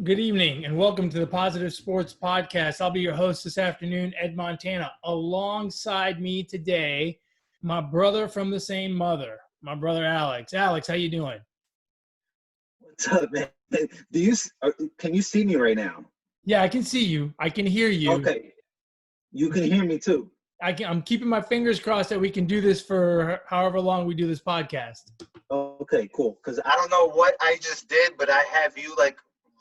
Good evening and welcome to the Positive Sports Podcast. I'll be your host this afternoon, Ed Montana. Alongside me today, my brother from the same mother, my brother Alex. Alex, how you doing? What's up, man? Can you see me right now? Yeah, I can see you. I can hear you. Okay. You can hear me too. I'm keeping my fingers crossed that we can do this for however long we do this podcast. Okay, cool. Because I don't know what I just did, but I have you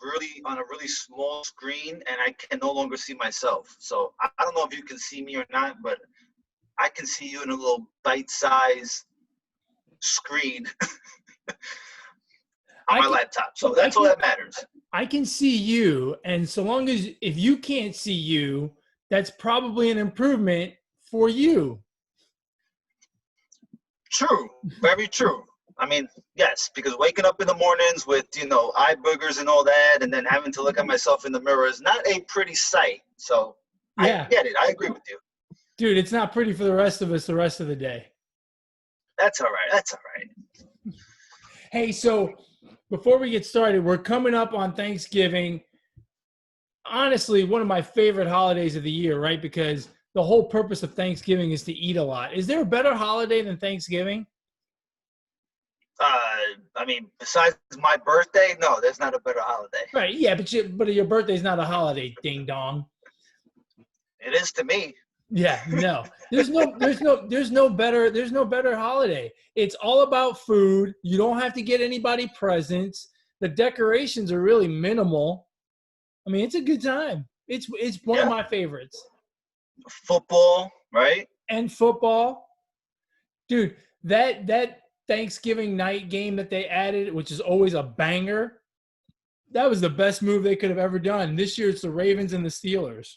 really on a really small screen and I can no longer see myself. So I don't know if you can see me or not, but I can see you in a little bite-sized screen on my laptop. So that's all that matters. I can see you, and so long as if you can't see you, that's probably an improvement for you. True. Very true. I mean, yes, because waking up in the mornings with, eye boogers and all that, and then having to look at myself in the mirror is not a pretty sight. So yeah. I get it. I agree with you. Dude, it's not pretty for the rest of us the rest of the day. That's all right. Hey, so before we get started, we're coming up on Thanksgiving. Honestly, one of my favorite holidays of the year, right? Because the whole purpose of Thanksgiving is to eat a lot. Is there a better holiday than Thanksgiving? Besides my birthday, no, there's not a better holiday. Right, yeah, but your birthday's not a holiday, ding dong. It is to me. Yeah, no. There's no better holiday. It's all about food. You don't have to get anybody presents. The decorations are really minimal. I mean, it's a good time. It's one of my favorites. Football, right? And football. Dude, that Thanksgiving night game that they added, which is always a banger, that was the best move they could have ever done. This year it's the Ravens and the Steelers.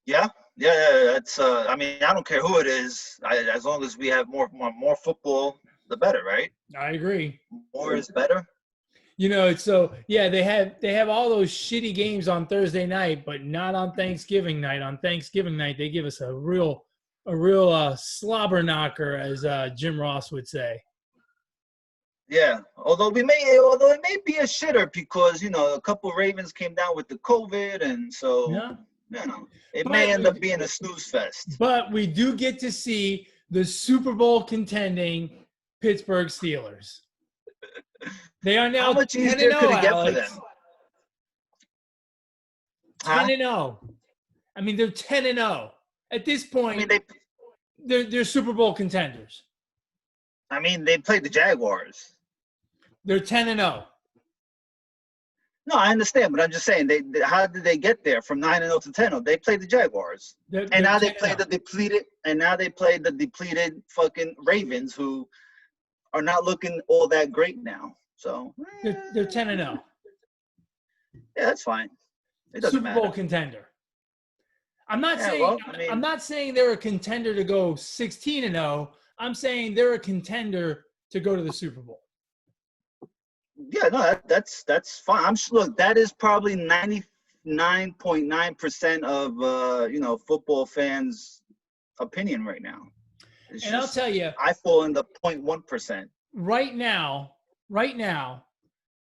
Yeah. That's I don't care who it is. As long as we have more football, the better, right? I agree. More is better. They have all those shitty games on Thursday night, but not on Thanksgiving night. On Thanksgiving night, they give us a real slobber knocker, as Jim Ross would say. Yeah, although it may be a shitter because a couple Ravens came down with the COVID, and so it may end up being a snooze fest. But we do get to see the Super Bowl contending Pittsburgh Steelers. They are now 10-0. How much easier could it get for them? 10-0. I mean, they're 10-0 at this point. They're Super Bowl contenders. I mean, they played the Jaguars. They're 10-0. No, I understand, but I'm just saying, how did they get there from 9-0 to 10-0? They played the Jaguars, and now they play the depleted fucking Ravens, who are not looking all that great now. So they're 10-0. Yeah, that's fine. It doesn't matter. Super Bowl contender. I'm not saying they're a contender to go 16-0. I'm saying they're a contender to go to the Super Bowl. Yeah, no, that's fine. Look, that is probably 99.9% of football fans' opinion right now. I'll tell you, I fall in the 0.1%. Right now,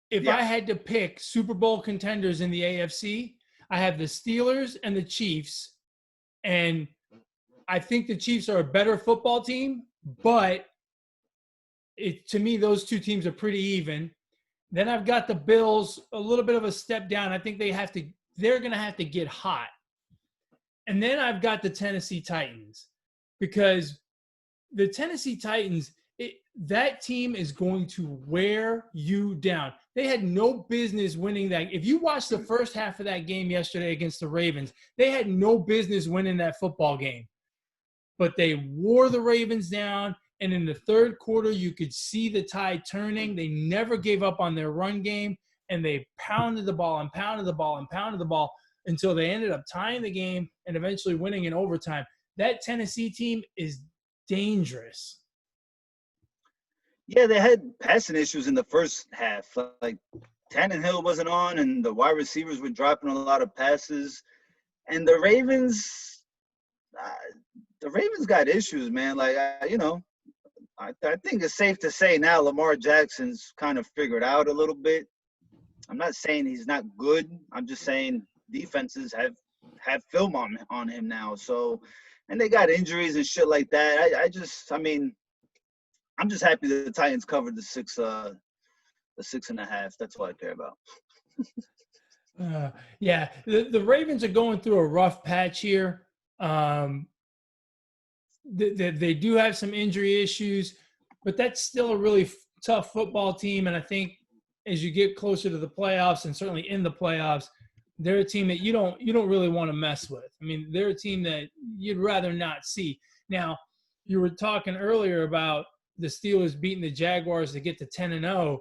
if I had to pick Super Bowl contenders in the AFC, I have the Steelers and the Chiefs, and I think the Chiefs are a better football team, but to me, those two teams are pretty even. Then I've got the Bills, a little bit of a step down. I think they're going to have to get hot. And then I've got the Tennessee Titans, because the Tennessee Titans, that team is going to wear you down. They had no business winning that. If you watch the first half of that game yesterday against the Ravens, they had no business winning that football game. But they wore the Ravens down, and in the third quarter, you could see the tide turning. They never gave up on their run game, and they pounded the ball and pounded the ball and pounded the ball until they ended up tying the game and eventually winning in overtime. That Tennessee team is dangerous. Yeah, they had passing issues in the first half. Like Tannehill wasn't on, and the wide receivers were dropping a lot of passes. And the Ravens got issues, man. Like, I think it's safe to say now Lamar Jackson's kind of figured out a little bit. I'm not saying he's not good. I'm just saying defenses have film on him now. So, and they got injuries and shit like that. I mean, I'm just happy that the Titans covered the 6.5. That's all I care about. Yeah, the Ravens are going through a rough patch here. They do have some injury issues, but that's still a really tough football team. And I think as you get closer to the playoffs, and certainly in the playoffs, they're a team that you don't really want to mess with. I mean, they're a team that you'd rather not see. Now, you were talking earlier about the Steelers beating the Jaguars to get to 10-0,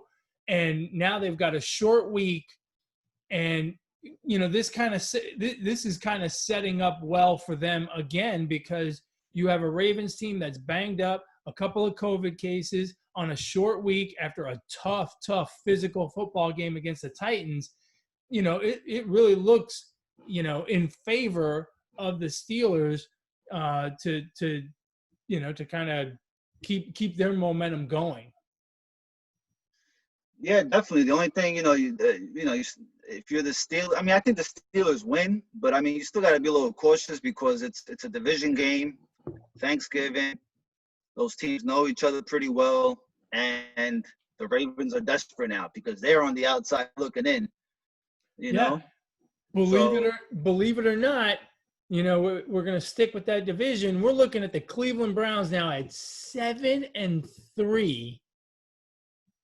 and now they've got a short week, and this is kind of setting up well for them again, because you have a Ravens team that's banged up, a couple of COVID cases on a short week after a tough physical football game against the Titans. It really looks, in favor of the Steelers to kind of keep their momentum going. Yeah, definitely. The only thing, if you're the Steelers, I mean, I think the Steelers win, but I mean, you still got to be a little cautious because it's a division game, Thanksgiving. Those teams know each other pretty well, and the Ravens are desperate now because they're on the outside looking in. You know, believe it or not, we're going to stick with that division. We're looking at the Cleveland Browns now at 7-3.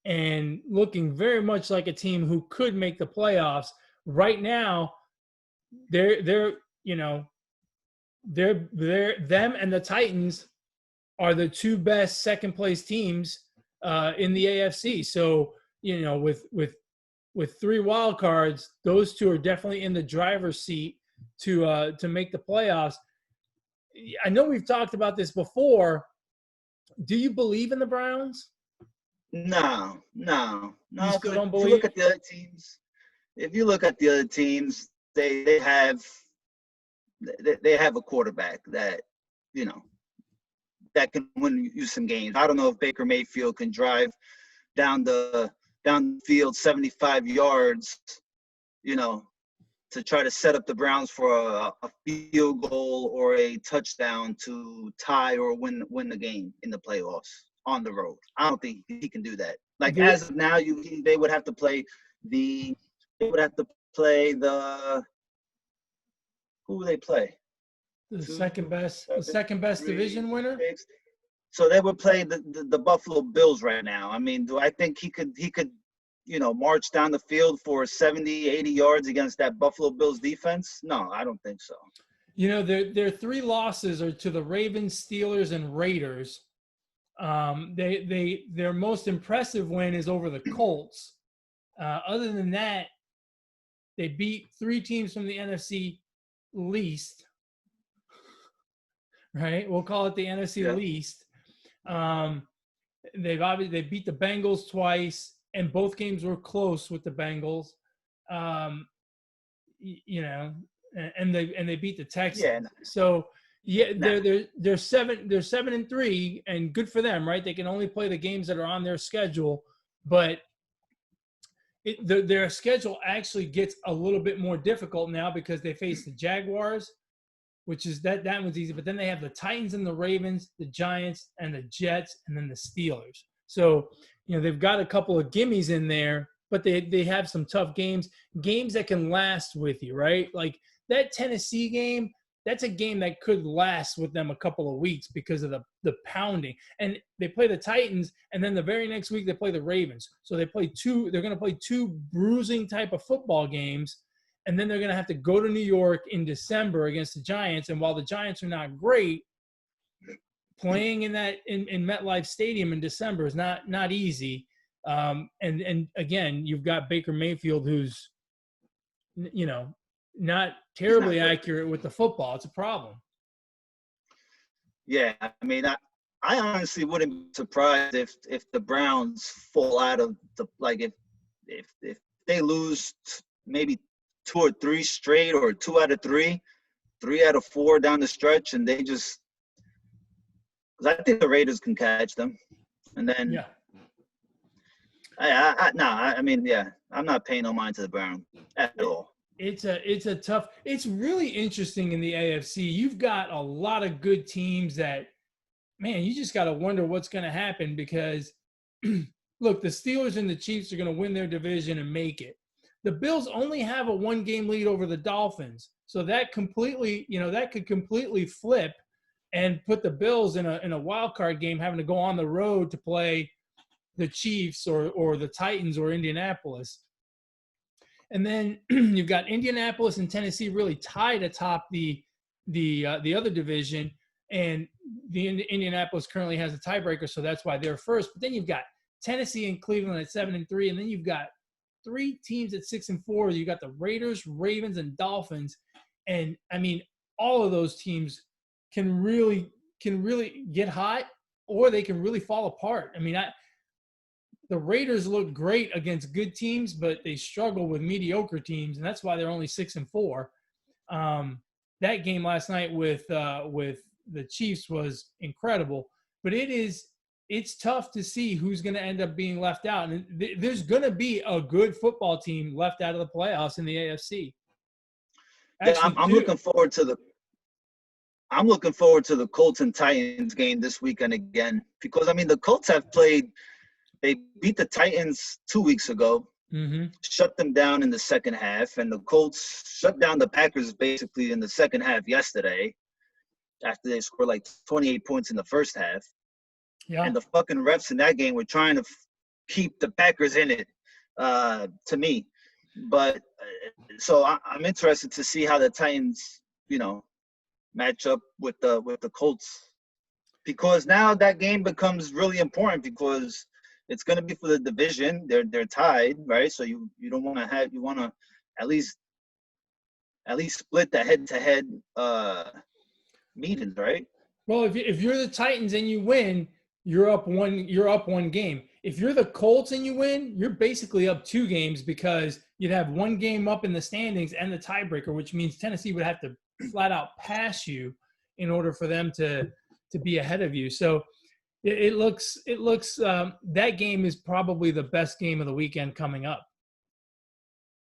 And looking very much like a team who could make the playoffs. Right now, them and the Titans are the two best second place teams in the AFC. So, with 3 wild cards, those two are definitely in the driver's seat to make the playoffs. I know we've talked about this before. Do you believe in the Browns? No. You still don't believe? If you look at the other teams, they have a quarterback that that can win you some games. I don't know if Baker Mayfield can drive down the field 75 yards, to try to set up the Browns for a field goal or a touchdown to tie or win the game in the playoffs on the road. I don't think he can do that. Like, as of now, they would have to play the who would they play? The second best division winner. 6. So they would play the Buffalo Bills right now. I mean, do I think he could march down the field for 70, 80 yards against that Buffalo Bills defense? No, I don't think so. Their 3 losses are to the Ravens, Steelers, and Raiders. Their most impressive win is over the Colts. Other than that, they beat 3 teams from the NFC least. Right? We'll call it the NFC least. They beat the Bengals twice, and both games were close with the Bengals. And they beat the Texans. Yeah. So they're 7-3, and good for them, right? They can only play the games that are on their schedule, but their schedule actually gets a little bit more difficult now because they face the Jaguars, which is that one's easy. But then they have the Titans and the Ravens, the Giants and the Jets, and then the Steelers. So they've got a couple of gimmies in there, but they have some tough games that can last with you, right? Like that Tennessee game. That's a game that could last with them a couple of weeks because of the pounding. And they play the Titans, and then the very next week they play the Ravens. So they're going to play 2 bruising type of football games, and then they're going to have to go to New York in December against the Giants. And while the Giants are not great, playing in MetLife Stadium in December is not easy. And again, you've got Baker Mayfield, who's not terribly accurate with the football. It's a problem. Yeah, I mean, I honestly wouldn't be surprised if the Browns fall out of if they lose maybe 2 or 3 straight, or 2 out of 3, 3 out of 4 down the stretch, and they just, because I think the Raiders can catch them, and then I mean, yeah, I'm not paying no mind to the Browns at all. It's a tough. It's really interesting in the AFC. You've got a lot of good teams that, man, you just got to wonder what's going to happen because, look, the Steelers and the Chiefs are going to win their division and make it. The Bills only have a 1-game lead over the Dolphins, so that completely, that could completely flip and put the Bills in a wild card game, having to go on the road to play the Chiefs or the Titans or Indianapolis. And then you've got Indianapolis and Tennessee really tied atop the other division, and the Indianapolis currently has a tiebreaker, so that's why they're first. But then you've got Tennessee and Cleveland at 7-3, and then you've got 3 teams at 6-4. You got the Raiders, Ravens, and Dolphins, and I mean all of those teams can really get hot, or they can really fall apart. I mean, the Raiders look great against good teams, but they struggle with mediocre teams, and that's why they're only 6-4. That game last night with the Chiefs was incredible, but it's tough to see who's going to end up being left out, and there's going to be a good football team left out of the playoffs in the AFC. Actually, I'm looking forward to the Colts and Titans game this weekend again, because I mean the Colts have played. They beat the Titans 2 weeks ago, shut them down in the second half, and the Colts shut down the Packers basically in the second half yesterday after they scored like 28 points in the first half. Yeah. And the fucking refs in that game were trying to keep the Packers in it, to me. But so I'm interested to see how the Titans, match up with the Colts, because now that game becomes really important because it's going to be for the division. They're tied, right? So you don't want to you want to at least split the head-to-head meetings, right? Well, if you're the Titans and you win, you're up one game. If you're the Colts and you win, you're basically up 2 games because you'd have 1 game up in the standings and the tiebreaker, which means Tennessee would have to flat out pass you in order for them to be ahead of you. So it looks that game is probably the best game of the weekend coming up.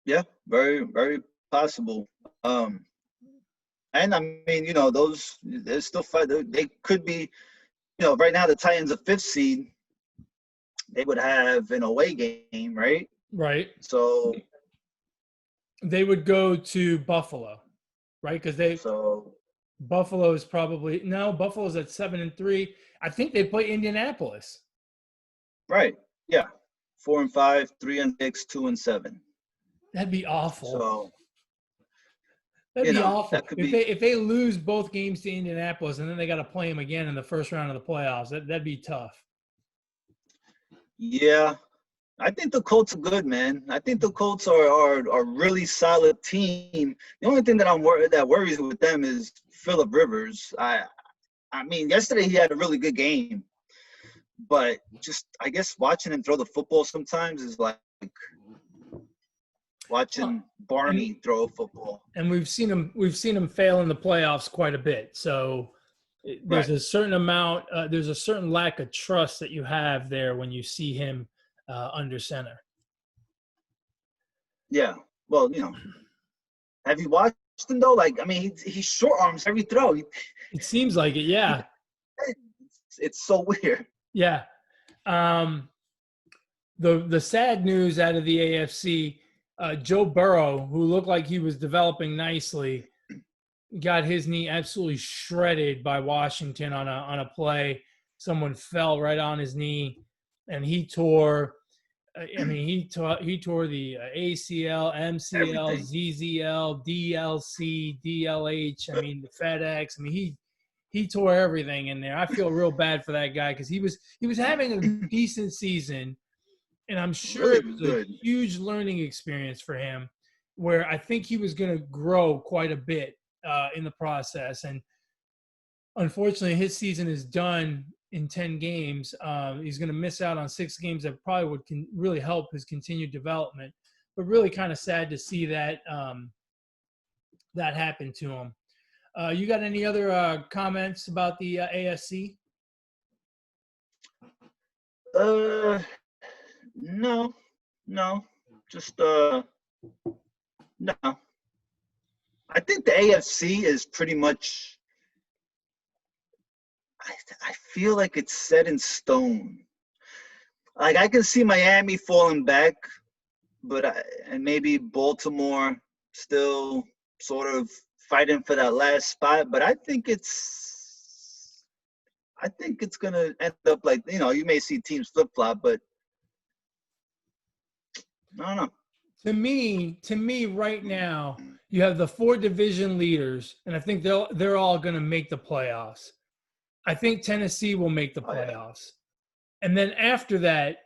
Yeah, very, very possible. And I mean, there's still fight. They could be, right now the Titans are 5th seed. They would have an away game, right? Right. So they would go to Buffalo, right? Because Buffalo is probably Buffalo's at 7-3. I think they play Indianapolis. Right. Yeah. 4-5, 3-6, 2-7. That'd be awful. So that'd be awful. If they lose both games to Indianapolis and then they got to play them again in the first round of the playoffs, that'd be tough. Yeah. I think the Colts are good, man. I think the Colts are a really solid team. The only thing that worries with them is Phillip Rivers. I mean, yesterday he had a really good game, but just I guess watching him throw the football sometimes is like watching Barney throw a football. And we've seen him fail in the playoffs quite a bit. So there's a certain amount, there's a certain lack of trust that you have there when you see him under center. Yeah. Well, have you watched him though? Like, I mean, he short arms every throw. It seems like it. Yeah. It's so weird. Yeah. The sad news out of the AFC, Joe Burrow, who looked like he was developing nicely, got his knee absolutely shredded by Washington on a play. Someone fell right on his knee, and he tore. He tore the ACL, MCL, everything. ZZL, DLC, DLH. I mean, the FedEx. I mean, he tore everything in there. I feel real bad for that guy because he was having a decent season, and I'm sure it was a huge learning experience for him, where I think he was going to grow quite a bit in the process. And unfortunately, his season is done in 10 games. He's going to miss out on 6 games that probably would really help his continued development. But really kind of sad to see that that happen to him. You got any other comments about the AFC? No, No, no, just no. I think the AFC is pretty much. I feel like it's set in stone. Like I can see Miami falling back, and maybe Baltimore still sort of fighting for that last spot. But I think it's gonna end up like, you may see teams flip flop, but I don't know. To me, right now, you have the 4 division leaders, and I think they're all going to make the playoffs. I think Tennessee will make the playoffs, and then after that,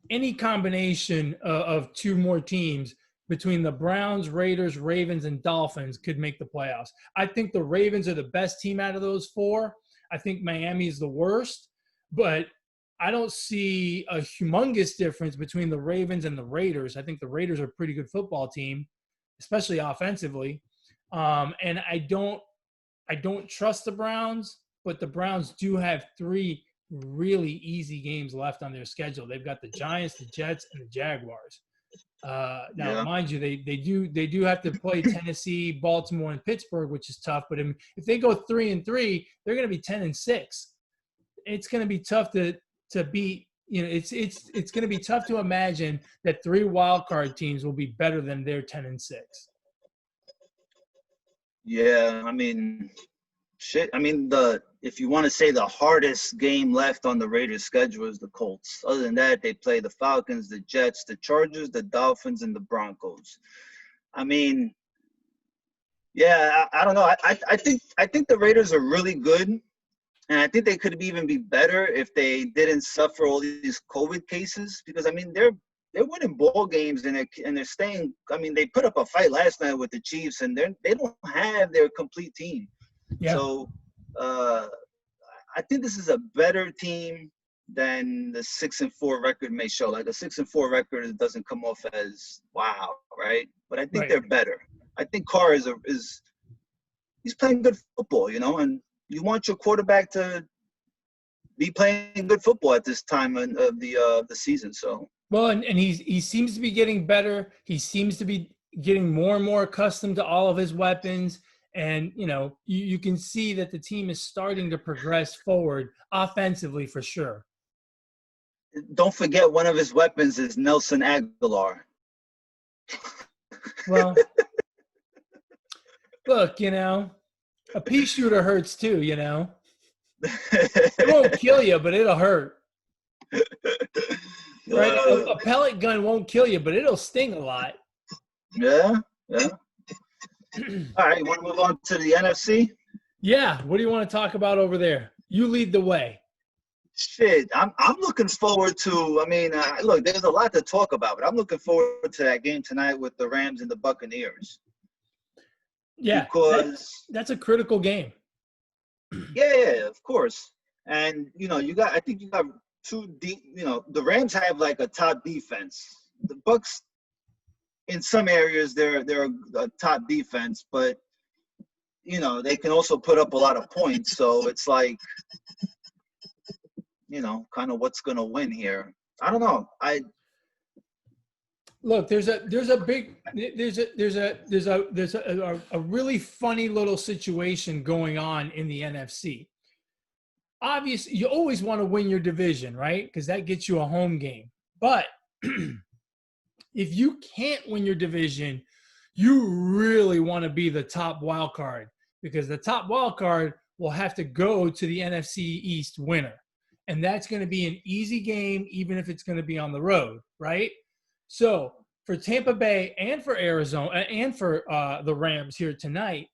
any combination of 2 more teams between the Browns, Raiders, Ravens, and Dolphins could make the playoffs. I think the Ravens are the best team out of those 4. I think Miami is the worst, but I don't see a humongous difference between the Ravens and the Raiders. I think the Raiders are a pretty good football team, especially offensively. And I don't trust the Browns, but the Browns do have 3 really easy games left on their schedule. They've got the Giants, the Jets, and the Jaguars. Now, mind you, they do have to play Tennessee, Baltimore, and Pittsburgh, which is tough. But if they go 3-3, they're going to be 10-6. It's going to be tough to beat. It's going to be tough to imagine that 3 wild card teams will be better than their 10-6. Yeah, I mean, shit. I mean, if you want to say the hardest game left on the Raiders' schedule is the Colts. Other than that, they play the Falcons, the Jets, the Chargers, the Dolphins, and the Broncos. I mean, yeah, I don't know. I think the Raiders are really good. And I think they could even be better if they didn't suffer all these COVID cases, because I mean they're winning ball games and they're staying. I mean, they put up a fight last night with the Chiefs, and they don't have their complete team. Yeah. So I think this is a better team than the 6-4 record may show. Like a 6-4 record doesn't come off as wow, right? But I think they're better. I think Carr is he's playing good football, and you want your quarterback to be playing good football at this time of the season. So well, and he seems to be getting better. He seems to be getting more and more accustomed to all of his weapons, and you can see that the team is starting to progress forward offensively for sure. Don't forget, one of his weapons is Nelson Aguilar. Well, look, a pea shooter hurts too, It won't kill you, but it'll hurt. Right? A pellet gun won't kill you, but it'll sting a lot. Yeah. All right, you want to move on to the NFC? Yeah. What do you want to talk about over there? You lead the way. Shit, I'm looking forward to. I mean, look, there's a lot to talk about, but I'm looking forward to that game tonight with the Rams and the Buccaneers. Yeah, because that's a critical game. Yeah, of course. And I think you got 2 deep. The Rams have like a top defense. The Bucs, in some areas, they're a top defense, but they can also put up a lot of points. So it's like, kind of what's gonna win here. I don't know. Look, there's a really funny little situation going on in the NFC. Obviously, you always want to win your division, right? Because that gets you a home game. But if you can't win your division, you really want to be the top wild card, because the top wild card will have to go to the NFC East winner. And that's going to be an easy game, even if it's going to be on the road, right? So for Tampa Bay and for Arizona and for the Rams here tonight,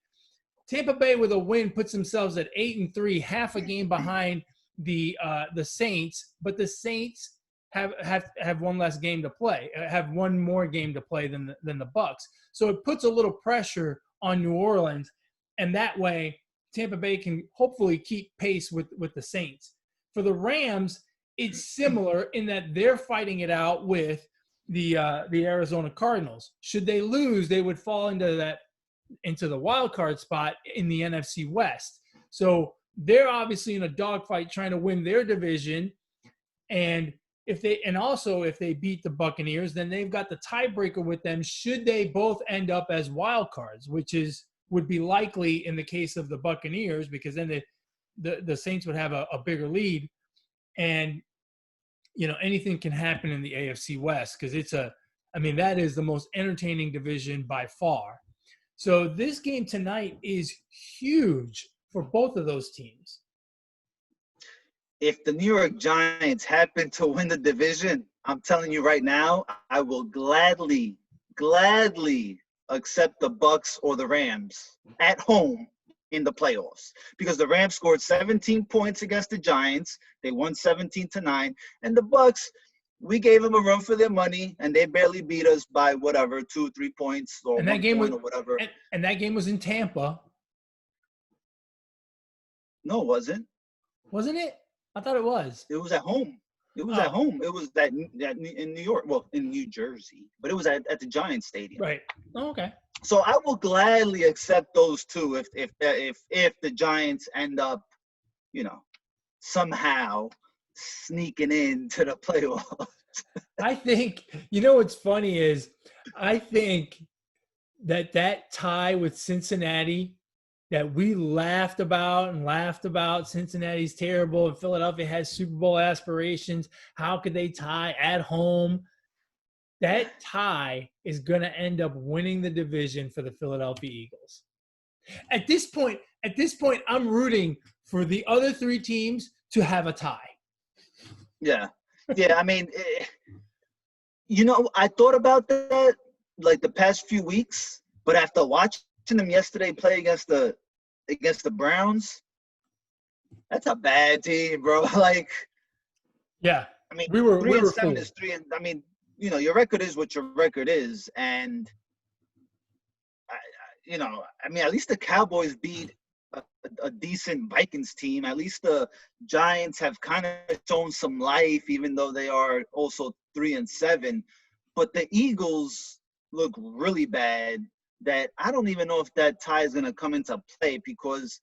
Tampa Bay with a win puts themselves at 8-3, half a game behind the Saints. But the Saints have one less game to play, have one more game to play than the Bucs. So it puts a little pressure on New Orleans, and that way Tampa Bay can hopefully keep pace with the Saints. For the Rams, it's similar in that they're fighting it out with the Arizona Cardinals. Should they lose, they would fall into the wild card spot in the NFC West. So they're obviously in a dogfight trying to win their division, and if they beat the Buccaneers, then they've got the tiebreaker with them should they both end up as wild cards, which would be likely in the case of the Buccaneers, because then the Saints would have a bigger lead. And anything can happen in the AFC West, because that is the most entertaining division by far. So this game tonight is huge for both of those teams. If the New York Giants happen to win the division, I'm telling you right now, I will gladly accept the Bucs or the Rams at home in the playoffs, because the Rams scored 17 points against the Giants. They won 17-9, and the Bucs, we gave them a run for their money, and they barely beat us by whatever, 2-3 points or and that 1 game point was, or whatever. And that game was in Tampa. No, it wasn't. Wasn't it? I thought it was. It was at home. It was at home. It was that in New York, well, in New Jersey, but it was at the Giants Stadium. Right. Oh, okay. So I will gladly accept those two if the Giants end up, somehow sneaking into the playoffs. I think, what's funny is I think that tie with Cincinnati that we laughed about, Cincinnati's terrible and Philadelphia has Super Bowl aspirations. How could they tie at home? That tie is going to end up winning the division for the Philadelphia Eagles. At this point, I'm rooting for the other three teams to have a tie. Yeah. I mean, I thought about that like the past few weeks, but after watching them yesterday play against the Browns, that's a bad team, bro. Like, yeah. I mean, we were 3-7 is 3, and I mean, your record is what your record is, and at least the Cowboys beat a decent Vikings team. At least the Giants have kind of shown some life, even though they are also 3-7. But the Eagles look really bad. That I don't even know if that tie is going to come into play, because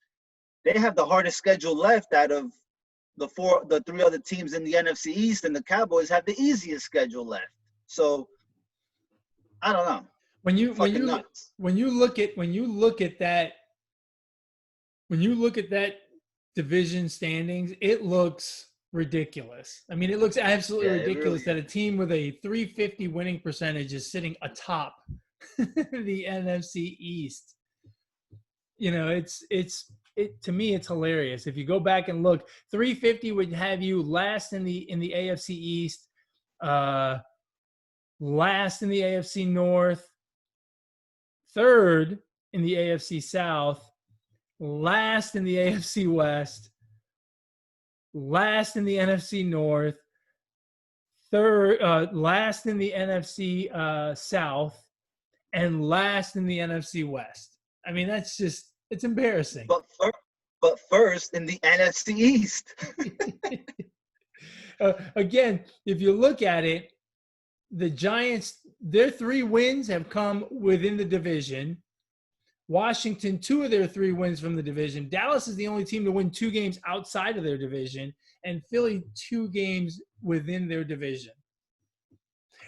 they have the hardest schedule left out of the three other teams in the NFC East, and the Cowboys have the easiest schedule left. So I don't know. When you look at that division standings, it looks ridiculous. I mean, it looks absolutely ridiculous that a team with a 350 winning percentage is sitting atop the NFC East. To me, it's hilarious. If you go back and look, 350 would have you last in the AFC East, last in the AFC North, third in the AFC South, last in the AFC West, last in the NFC North, last in the NFC South, and last in the NFC West. I mean, it's embarrassing. But first in the NFC East. Again, if you look at it, the Giants, their 3 wins have come within the division. Washington, 2 of their 3 wins from the division. Dallas is the only team to win 2 games outside of their division, and Philly 2 games within their division.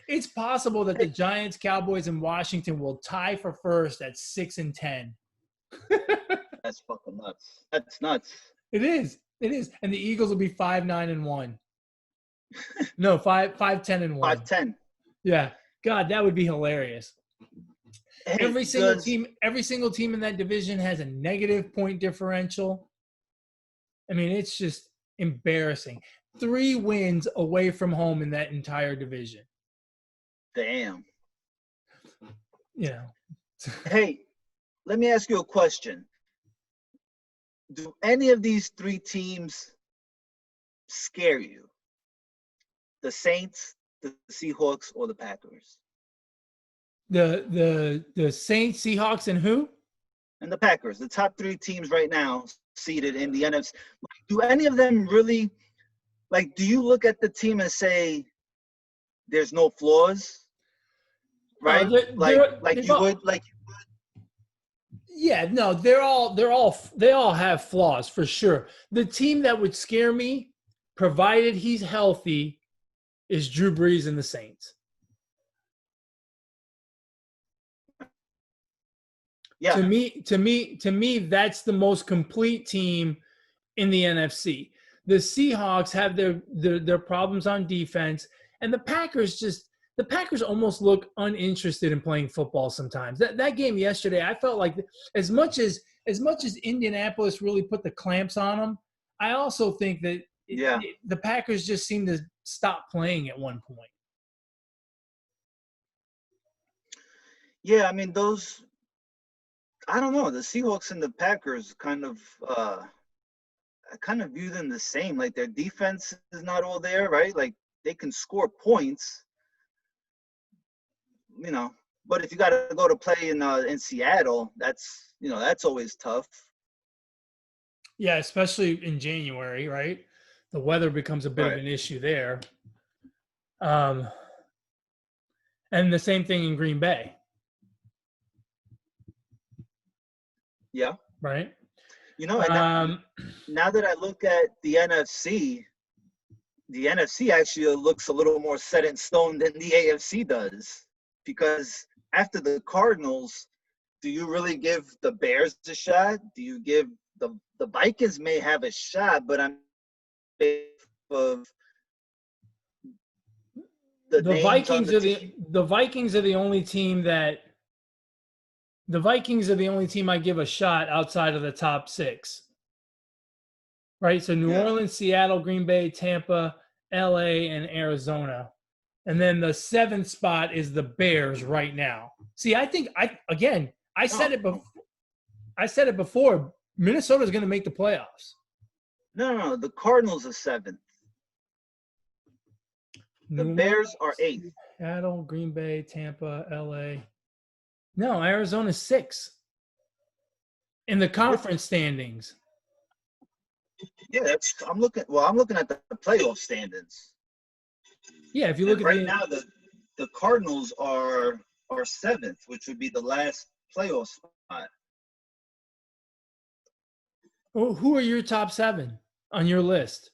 It's possible that the Giants, Cowboys, and Washington will tie for first at 6-10. That's fucking nuts. That's nuts. It is. And the Eagles will be 5-9-1. No, 5-10-1. 5-10. Yeah. God, that would be hilarious. Hey, every single team in that division has a negative point differential. I mean, it's just embarrassing. 3 wins away from home in that entire division. Damn. Hey, let me ask you a question. Do any of these 3 teams scare you? The Saints, the Seahawks, or the Packers? The Saints, Seahawks, and who? And the Packers, the top 3 teams right now seated in the NFC. Do any of them really, do you look at the team and say there's no flaws? Right? You would. Yeah, no, they all have flaws for sure. The team that would scare me, provided he's healthy, is Drew Brees and the Saints. Yeah. To me, that's the most complete team in the NFC. The Seahawks have their problems on defense, and the Packers almost look uninterested in playing football sometimes. That game yesterday, I felt like as much as Indianapolis really put the clamps on them, I also think that the Packers just seemed to stop playing at one point. Yeah, I mean I don't know. The Seahawks and the Packers I kind of view them the same. Like their defense is not all there, right? Like they can score points, but if you got to go to play in Seattle, that's always tough. Yeah, especially in January, right? The weather becomes a bit of an issue there. And the same thing in Green Bay. Yeah. Right. Now that I look at the NFC actually looks a little more set in stone than the AFC does, because after the Cardinals, do you really give the Bears a shot? Do you give the Vikings may have a shot, but I'm of the Vikings are the Vikings are the only team I give a shot outside of the top 6. Right? So New Orleans, Seattle, Green Bay, Tampa, LA, and Arizona. And then the 7th spot is the Bears right now. See, I think I said it before. Minnesota's going to make the playoffs. No, the Cardinals are 7th. The Bears are 8th. Seattle, Green Bay, Tampa, LA. No, Arizona's 6th in the conference standings. Yeah, I'm looking at the playoff standings. Yeah, if you look at now, the Cardinals are 7th, which would be the last playoff spot. Well, who are your top 7 on your list?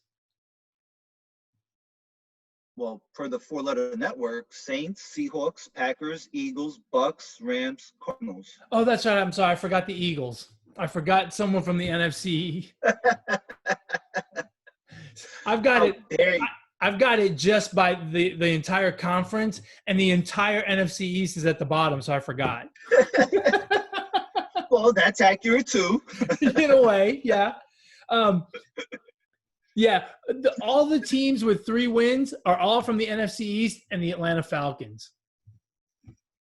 Well, per the 4-letter network: Saints, Seahawks, Packers, Eagles, Bucks, Rams, Cardinals. Oh, that's right. I'm sorry. I forgot the Eagles. I forgot someone from the NFC. I've got it. I've got it just by the entire conference, and the entire NFC East is at the bottom, so I forgot. Well, that's accurate too. In a way, yeah. Yeah, all the teams with 3 wins are all from the NFC East and the Atlanta Falcons.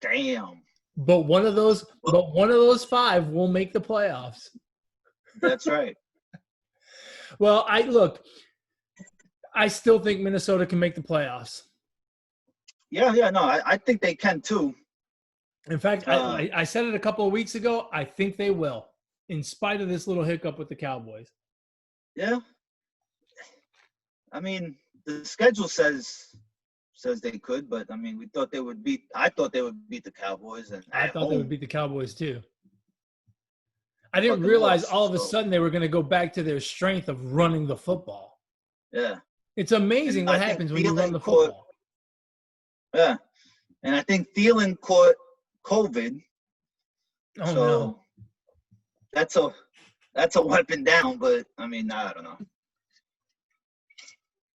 Damn. But one of those 5 will make the playoffs. That's right. Well, I still think Minnesota can make the playoffs. Yeah, no, I think they can too. In fact, I said it a couple of weeks ago. I think they will, in spite of this little hiccup with the Cowboys. Yeah. I mean, the schedule says they could, but I mean, I thought they would beat the Cowboys, and I thought they would beat the Cowboys too. I didn't realize all of a sudden they were going to go back to their strength of running the football. Yeah. It's amazing what happens when you run the football. Yeah. And I think Thielen caught COVID. Oh, no. That's a weapon down, but I mean, I don't know.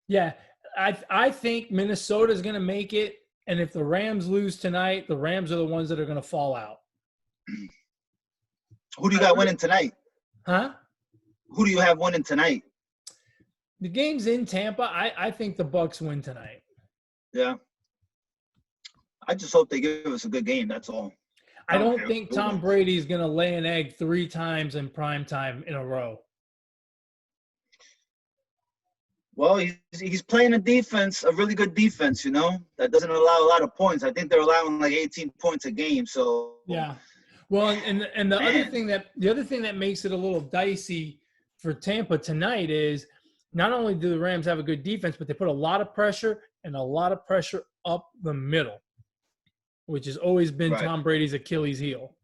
Yeah, I think Minnesota is going to make it, and if the Rams lose tonight, the Rams are the ones that are going to fall out. Who do you got winning tonight? Huh? Who do you have winning tonight? The game's in Tampa. I think the Bucks win tonight. Yeah. I just hope they give us a good game. That's all. I don't think Tom Brady is going to lay an egg 3 times in prime time in a row. Well, he's playing a really good defense, that doesn't allow a lot of points. I think they're allowing like 18 points a game. So yeah. Well, and the other thing that makes it a little dicey for Tampa tonight is not only do the Rams have a good defense, but they put a lot of pressure up the middle, which has always been Tom Brady's Achilles heel.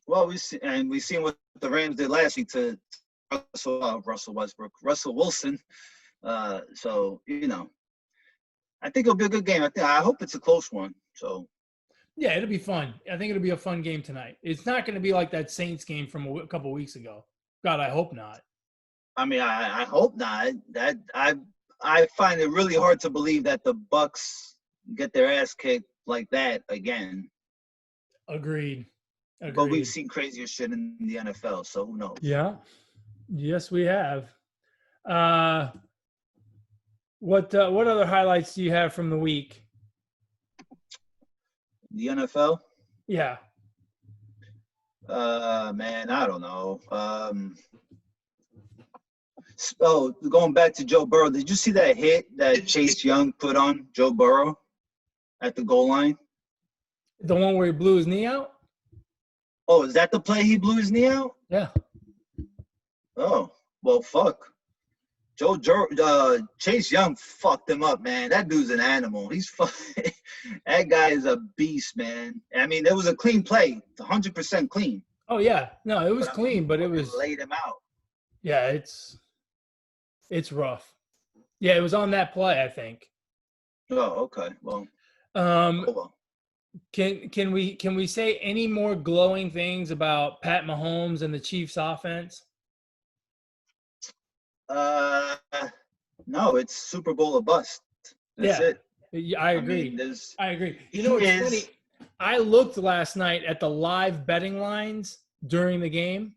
Well, we've seen what the Rams did last week to Russell Wilson. So, I think it'll be a good game. I hope it's a close one. So Yeah, it'll be fun. I think it'll be a fun game tonight. It's not going to be like that Saints game from a couple weeks ago. God, I hope not. I mean, I hope not. That I find it really hard to believe that the Bucks get their ass kicked like that again. Agreed. But we've seen crazier shit in the NFL, so who knows? Yeah. Yes, we have. What other highlights do you have from the week? The NFL? Yeah. Man, I don't know. Going back to Joe Burrow, did you see that hit that Chase Young put on Joe Burrow at the goal line? The one where he blew his knee out? Oh, is that the play he blew his knee out? Yeah. Oh, well, fuck. Chase Young fucked him up, man. That dude's an animal. That guy is a beast, man. I mean, it was a clean play, 100% clean. Oh yeah, no, it was clean, but it was laid him out. Yeah, it's rough. Yeah, it was on that play, I think. Oh, okay. Well, Can we say any more glowing things about Pat Mahomes and the Chiefs offense? No, it's Super Bowl or bust. That's it. Yeah, I agree. I agree. You know, it's funny. I looked last night at the live betting lines during the game,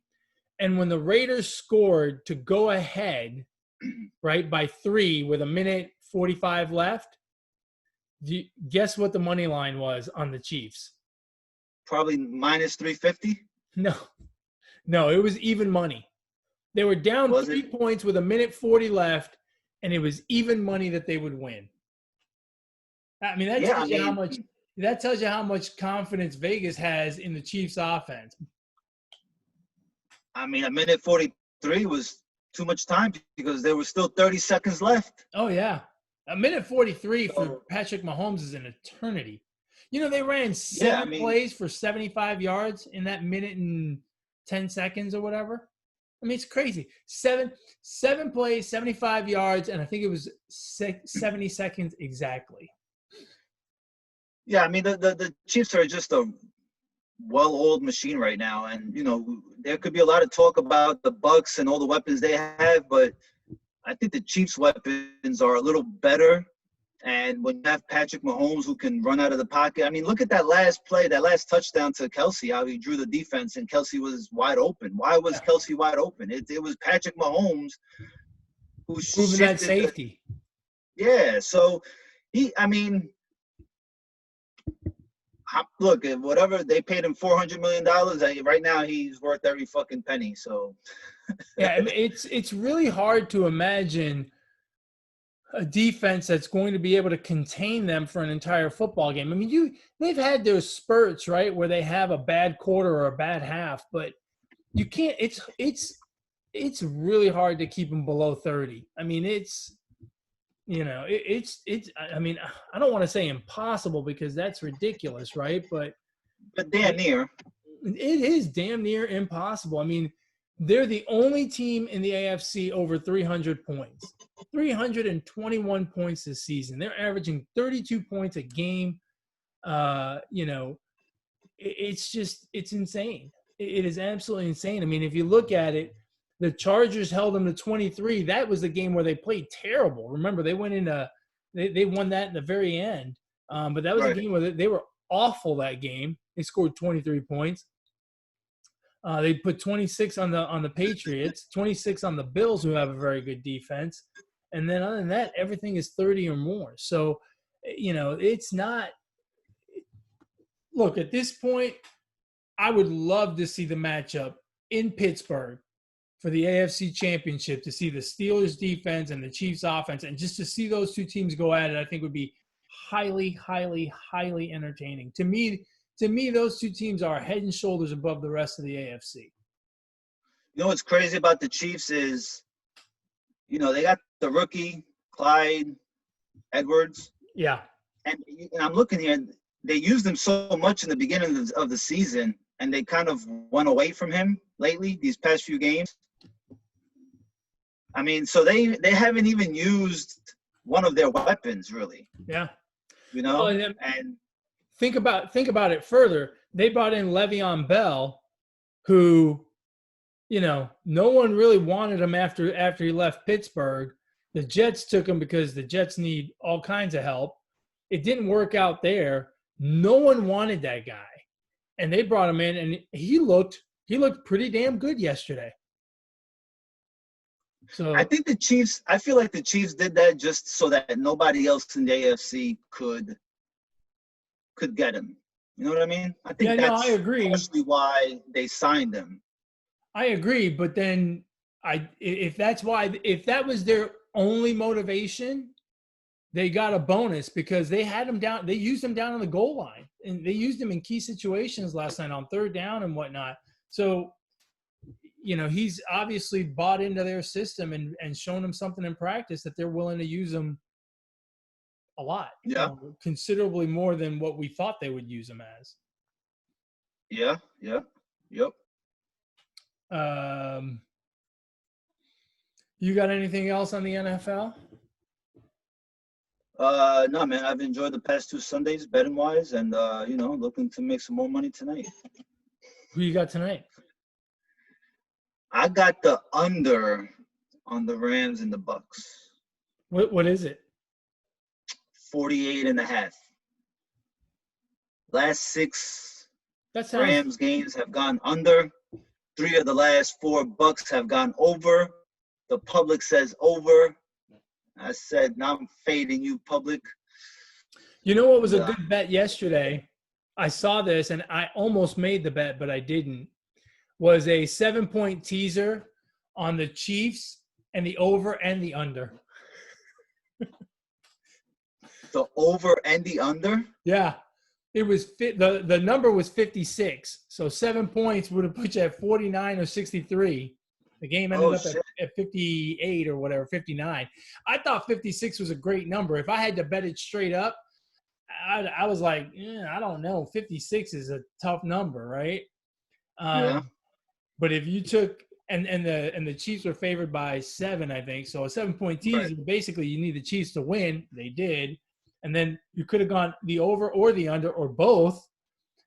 and when the Raiders scored to go ahead, right, by 3 with 1:45 left, guess what the money line was on the Chiefs? Probably minus 350. No, it was even money. They were down 3 points with 1:40 left, and it was even money that they would win. I mean, that tells you how much confidence Vegas has in the Chiefs' offense. I mean, 1:43 was too much time because there was still 30 seconds left. Oh yeah, 1:43 for Patrick Mahomes is an eternity. You know, they ran 7 plays for 75 yards in that minute and 10 seconds or whatever. I mean, it's crazy. Seven plays, 75 yards, and I think it was 70 seconds exactly. Yeah, I mean, the Chiefs are just a well-oiled machine right now. And, you know, there could be a lot of talk about the Bucks and all the weapons they have, but I think the Chiefs' weapons are a little better. And when you have Patrick Mahomes who can run out of the pocket, I mean, look at that last play, that last touchdown to Kelsey, how he drew the defense and Kelsey was wide open. Why was Kelsey wide open? It was Patrick Mahomes who moving that safety. Yeah, so look, whatever they paid him $400 million. Right now, he's worth every fucking penny. So, yeah, I mean, it's really hard to imagine a defense that's going to be able to contain them for an entire football game. I mean, they've had those spurts, right, where they have a bad quarter or a bad half, but you can't. It's really hard to keep them below 30. I mean, it's. I mean, I don't want to say impossible because that's ridiculous, right? But damn near. It is damn near impossible. I mean, they're the only team in the AFC over 300 points. 321 points this season. They're averaging 32 points a game. It's insane. It is absolutely insane. I mean, if you look at it, the Chargers held them to 23. That was the game where they played terrible. Remember, they went they won that in the very end. But that was a game where they were awful that game. They scored 23 points. They put 26 on the Patriots, 26 on the Bills, who have a very good defense. And then other than that, everything is 30 or more. So, it's not – look, at this point, I would love to see the matchup in Pittsburgh for the AFC Championship, to see the Steelers defense and the Chiefs offense, and just to see those two teams go at it, I think would be highly, highly, highly entertaining. To me, those two teams are head and shoulders above the rest of the AFC. You know what's crazy about the Chiefs is, they got the rookie, Clyde Edwards. Yeah. And I'm looking here, they used him so much in the beginning of the season, and they kind of went away from him lately, these past few games. I mean, so they haven't even used one of their weapons, really. Yeah. You Well, know, and then and think about it further. They brought in Le'Veon Bell, who, no one really wanted him after he left Pittsburgh. The Jets took him because the Jets need all kinds of help. It didn't work out there. No one wanted that guy, and they brought him in, and he looked pretty damn good yesterday. So I think the Chiefs. I feel like the Chiefs did that just so that nobody else in the AFC could get him. You know what I mean? I think yeah, no, I that's agree. partially why they signed him. I agree, but then if that was their only motivation, they got a bonus because they had him down. They used him down on the goal line, and they used him in key situations last night on third down and whatnot. So, he's obviously bought into their system and shown them something in practice that they're willing to use him a lot, Yeah, considerably more than what we thought they would use him as. yeah, yep. You got anything else on the NFL? No, man, I've enjoyed the past 2 Sundays betting wise, and looking to make some more money tonight. Who you got tonight? I got the under on the Rams and the Bucks. What is it? 48.5. Last 6 That sounds. Rams games have gone under. 3 of the last 4 Bucks have gone over. The public says over. I said, now I'm fading you, public. You know what was a good bet yesterday? I saw this and I almost made the bet, but I didn't. Was a 7-point teaser on the Chiefs and the over and the under. The over and the under? Yeah. It was the number was 56. So 7 points would have put you at 49 or 63. The game ended up at 58 or whatever, 59. I thought 56 was a great number. If I had to bet it straight up, I was like, I don't know. 56 is a tough number, right? Yeah. But if you took and the Chiefs were favored by 7, I think. So a 7-point teaser, Right. basically you need the Chiefs to win. They did. And then you could have gone the over or the under or both,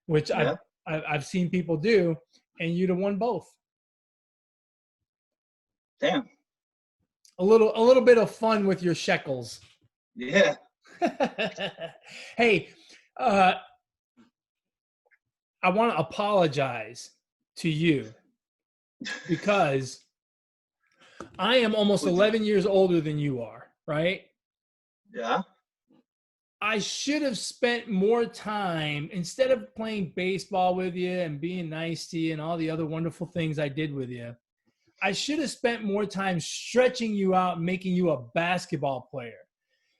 which I've seen people do, and you'd have won both. Damn. A little bit of fun with your shekels. Yeah. Hey, I want to apologize to you because I am almost 11 years older than you are, right? Yeah. I should have spent more time, instead of playing baseball with you and being nice to you and all the other wonderful things I did with you, I should have spent more time stretching you out and making you a basketball player.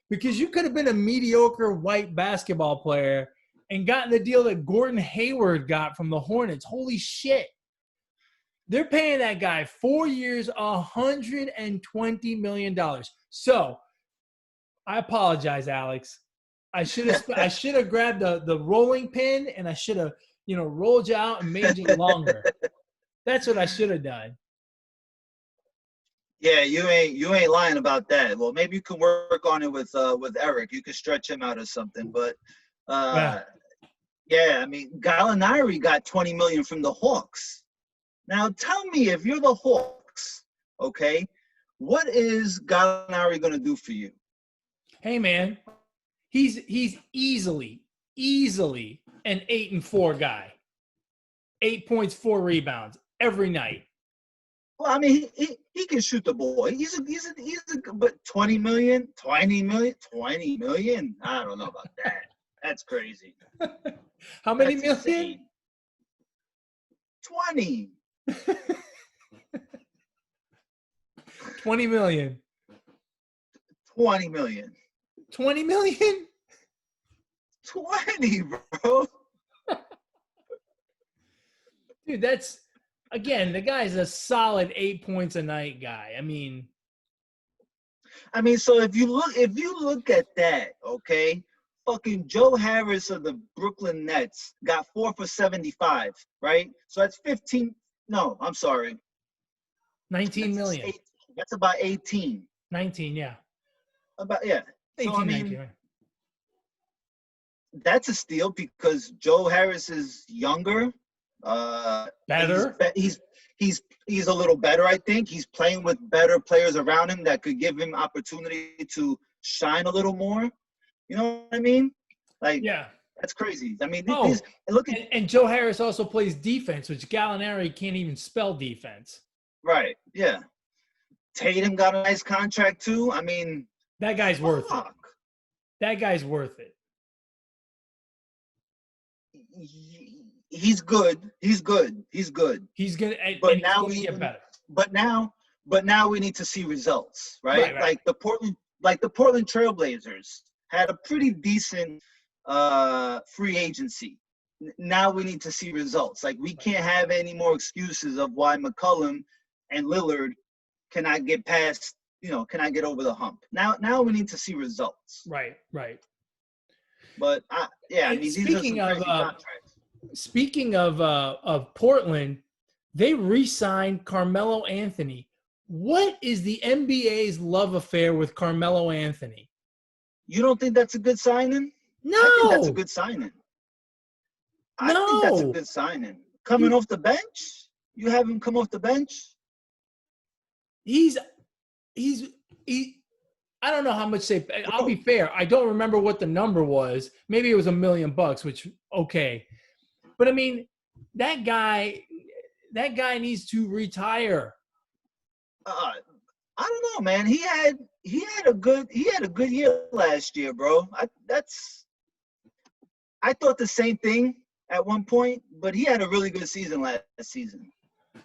Because you could have been a mediocre white basketball player and gotten the deal that Gordon Hayward got from the Hornets. Holy shit. They're paying that guy 4 years, $120 million. So, I apologize, Alex. I should have grabbed the rolling pin and I should have, rolled you out and made you longer. That's what I should have done. Yeah, you ain't lying about that. Well, maybe you can work on it with Eric. You could stretch him out or something. But yeah, I mean, Gallinari got $20 million from the Hawks. Now tell me, if you're the Hawks, okay, what is Gallinari gonna do for you? Hey man, he's easily an 8-4 guy. 8 points, 4 rebounds every night. Well, I mean, he can shoot the ball. He's a but 20 million. I don't know about that. That's crazy. How many That's million? Insane. 20. 20 million. 20 million. 20 million? 20, bro. Dude, that's, again, the guy's a solid 8 points a night guy. I mean, So if you look at that, okay, fucking Joe Harris of the Brooklyn Nets got 4 for 75, right? So that's 15. No, I'm sorry. 19 million. 18. That's about 18. 19, yeah. About yeah. So I 18, mean, 19. that's a steal because Joe Harris is younger. He's Better. he's a little better. I think he's playing with better players around him that could give him opportunity to shine a little more. You know what I mean? Like Yeah. that's crazy. I mean, Oh, look at and Joe Harris also plays defense, which Gallinari can't even spell defense. right. Yeah, Tatum got a nice contract too. I mean, That guy's worth it. fuck. That guy's worth it. He's good. He's good. He's good. He's gonna and But he's now gonna get better. but now we need to see results, right? Right. Like the Portland Trailblazers had a pretty decent free agency. Now we need to see results. Like we can't have any more excuses of why McCollum and Lillard cannot get past, cannot get over the hump. Now we need to see results. Right. But I mean, these are some crazy contracts. Speaking of Portland, they re-signed Carmelo Anthony. What is the NBA's love affair with Carmelo Anthony? You don't think that's a good signing? No. I think that's a good signing. I think that's a good signing. Coming off the bench? You have him come off the bench? He's I don't know how much they. I'll be fair. I don't remember what the number was. Maybe it was $1 million, which okay. But I mean, that guy needs to retire. I don't know, man. He had a good year last year, bro. I thought the same thing at one point, but he had a really good season last season. I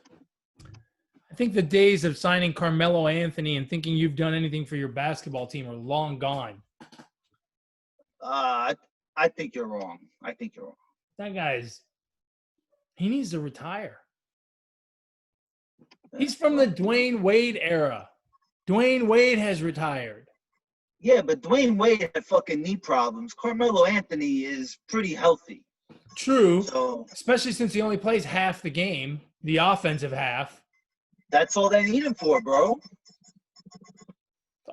think the days of signing Carmelo Anthony and thinking you've done anything for your basketball team are long gone. I think you're wrong. That he needs to retire. He's from the Dwayne Wade era. Dwayne Wade has retired. Yeah, but Dwayne Wade had fucking knee problems. Carmelo Anthony is pretty healthy. True. So, especially since he only plays half the game, the offensive half. That's all they need him for, bro.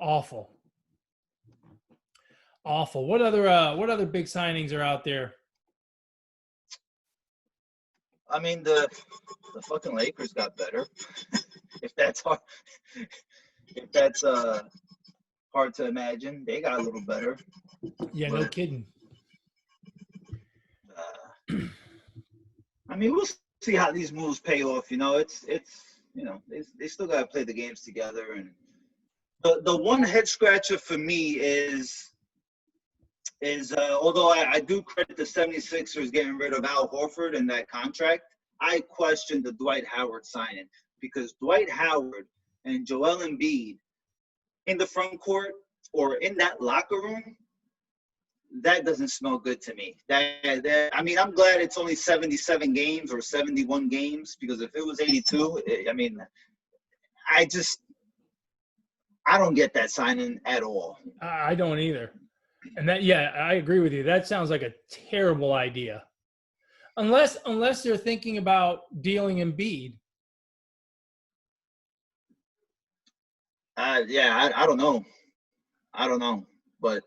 Awful. What other big signings are out there? I mean, the fucking Lakers got better. if that's hard to imagine, they got a little better. Yeah, no kidding. I mean, we'll see how these moves pay off. They still got to play the games together. And the one head scratcher for me is although I do credit the 76ers getting rid of Al Horford and that contract, I question the Dwight Howard signing because Dwight Howard and Joel Embiid in the front court or in that locker room, that doesn't smell good to me. I mean, I'm glad it's only 77 games or 71 games because if it was 82, I don't get that signing at all. I don't either. And I agree with you. That sounds like a terrible idea. Unless they're thinking about dealing Embiid. I don't know. But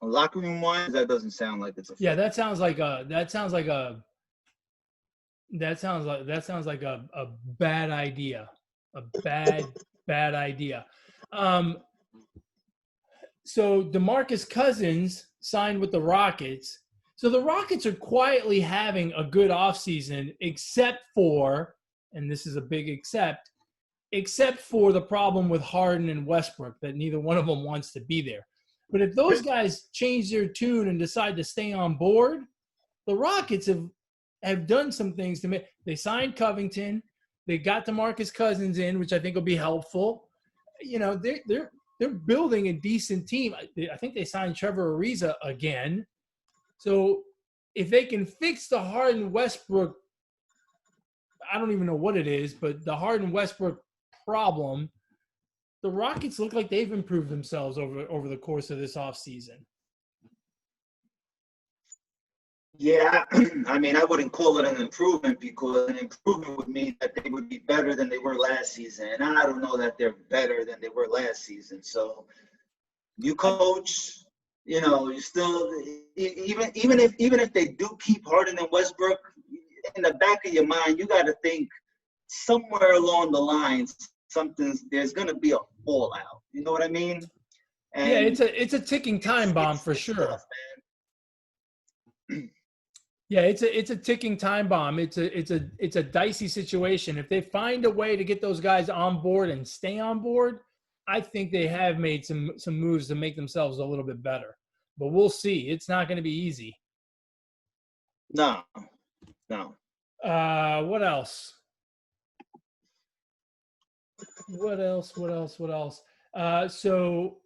locker room wise, that doesn't sound like it's a yeah. That sounds like a bad idea. A bad idea. So DeMarcus Cousins signed with the Rockets. So the Rockets are quietly having a good offseason, except for, and this is a big except for the problem with Harden and Westbrook, that neither one of them wants to be there. But if those guys change their tune and decide to stay on board, the Rockets have done some things to make. They signed Covington. They got DeMarcus Cousins in, which I think will be helpful. They're building a decent team. I think they signed Trevor Ariza again. So if they can fix the Harden-Westbrook, I don't even know what it is, but the Harden-Westbrook problem, the Rockets look like they've improved themselves over the course of this offseason. Yeah, I mean, I wouldn't call it an improvement because an improvement would mean that they would be better than they were last season. And I don't know that they're better than they were last season. So You coach, you know, you still even if they do keep Harden and Westbrook, in the back of your mind, you got to think somewhere along the lines, there's gonna be a fallout. You know what I mean? Yeah, And it's a ticking time bomb for it's sure. tough, man. Yeah, it's a ticking time bomb. It's a dicey situation. If they find a way to get those guys on board and stay on board, I think they have made some moves to make themselves a little bit better. But we'll see. It's not going to be easy. No. What else? What else? So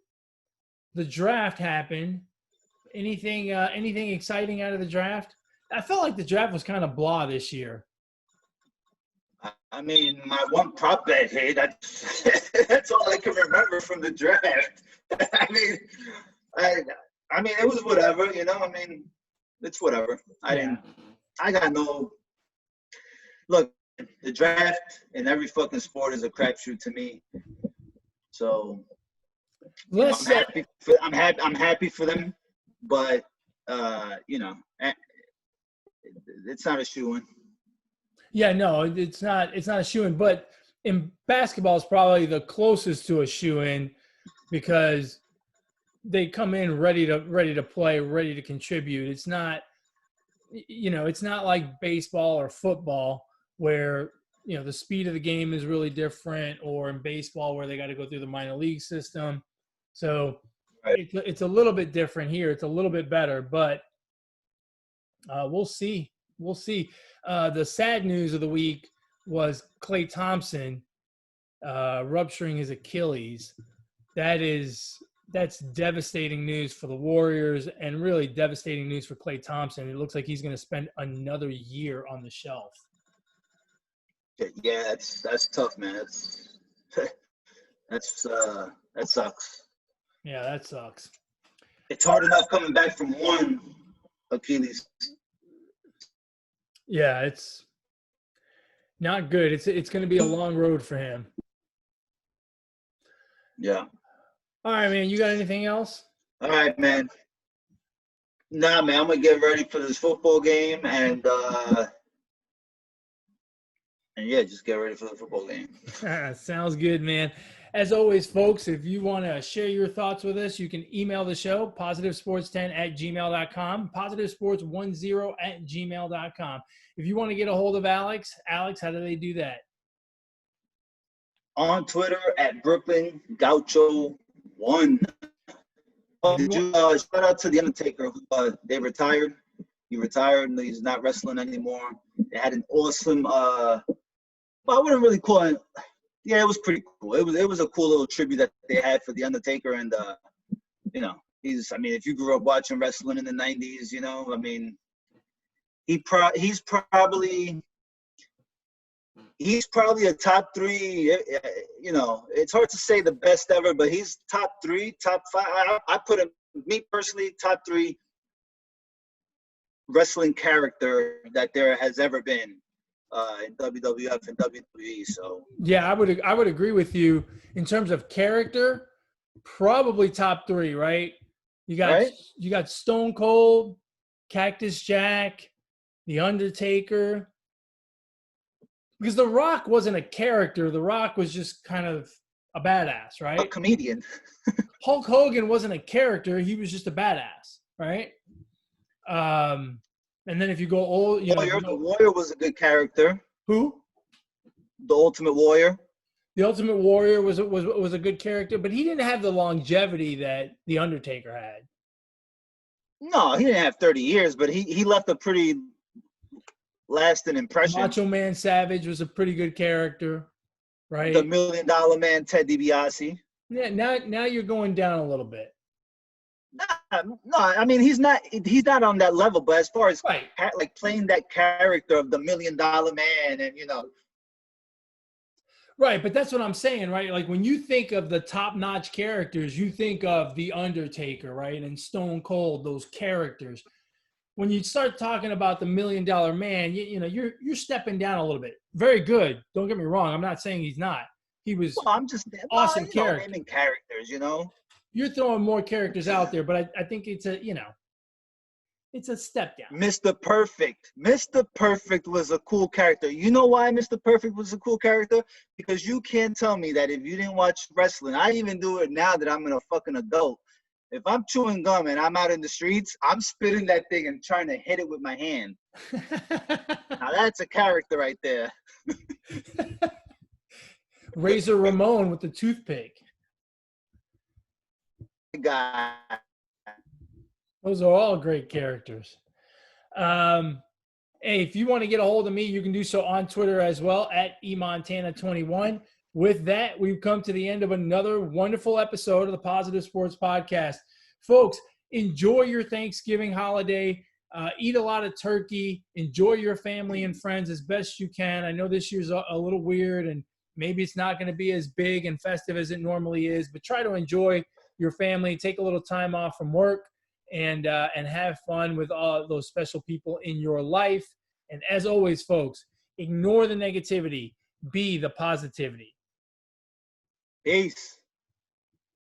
the draft happened. Anything exciting out of the draft? I felt like the draft was kind of blah this year. I mean, my one prop bet hit. That's all I can remember from the draft. I mean, it was whatever, you know. I mean, it's whatever. I got no. Look, the draft in every fucking sport is a crapshoot to me. So, I'm happy for them, but you know, it's not a shoo-in. Yeah, no, it's not a shoo-in, but in basketball, it's probably the closest to a shoo-in because they come in ready to play, ready to contribute. It's not, you know, it's not like baseball or football where, you know, the speed of the game is really different, or in baseball where they got to go through the minor league system. So right. It's a little bit different here. It's a little bit better, but we'll see. We'll see. The sad news of the week was Klay Thompson rupturing his Achilles. That's devastating news for the Warriors and really devastating news for Klay Thompson. It looks like he's going to spend another year on the shelf. Yeah, that's tough, man. That sucks. Yeah, that sucks. It's hard enough coming back from one Achilles. Yeah, it's not good. It's going to be a long road for him. Yeah. All right, man. You got anything else? All right, man. Nah, man. I'm gonna get ready for this football game, and yeah, just get ready for the football game. Sounds good, man. As always, folks, if you want to share your thoughts with us, you can email the show, positivesports10@gmail.com, positivesports10@gmail.com. If you want to get a hold of Alex, how do they do that? On Twitter at Brooklyn Gaucho 1. Did you shout out to the Undertaker? They retired. He retired and he's not wrestling anymore. They had an awesome well, I wouldn't really call it. Yeah, it was pretty cool. It was a cool little tribute that they had for the Undertaker, and you know, I mean, if you grew up watching wrestling in the 90s, you know, I mean, he's probably a top 3. You know, it's hard to say the best ever, but he's top 3, top 5. I put him, me personally, top 3 wrestling character that there has ever been in WWF and WWE. So yeah, I would agree with you in terms of character. Probably top 3, right? You got Stone Cold, Cactus Jack, The Undertaker. Because The Rock wasn't a character. The Rock was just kind of a badass, right? A comedian. Hulk Hogan wasn't a character. He was just a badass, right? And then if you go old, the Warrior was a good character. Who? The Ultimate Warrior. The Ultimate Warrior was a good character, but he didn't have the longevity that The Undertaker had. No, he didn't have 30 years, but he left a pretty lasting impression. Macho Man Savage was a pretty good character, right? The $1 Million Man, Ted DiBiase. Yeah, now you're going down a little bit. No, I mean he's not on that level. But as far as right. Like playing that character of the $1 Million Man, and you know, right. But that's what I'm saying, right? Like when you think of the top-notch characters, you think of the Undertaker, right, and Stone Cold. Those characters. When you start talking about the $1 Million Man, you know you're stepping down a little bit. Very good. Don't get me wrong. I'm not saying he's not. He was. Well, I'm just awesome character. Naming characters, you know. you're throwing more characters out there, but I think it's a, it's a step down. Mr. Perfect. Mr. Perfect was a cool character. You know why Mr. Perfect was a cool character? Because you can't tell me that if you didn't watch wrestling, I even do it now that I'm a fucking adult. If I'm chewing gum and I'm out in the streets, I'm spitting that thing and trying to hit it with my hand. Now that's a character right there. Razor Ramon with the toothpick. Guy. Those are all great characters. Hey, if you want to get a hold of me, you can do so on Twitter as well at eMontana21. With that, we've come to the end of another wonderful episode of the Positive Sports Podcast. Folks, enjoy your Thanksgiving holiday. Eat a lot of turkey. Enjoy your family and friends as best you can. I know this year's a little weird, and maybe it's not going to be as big and festive as it normally is, but try to enjoy your family. Take a little time off from work and have fun with all those special people in your life. And as always, folks, ignore the negativity. Be the positivity. Peace.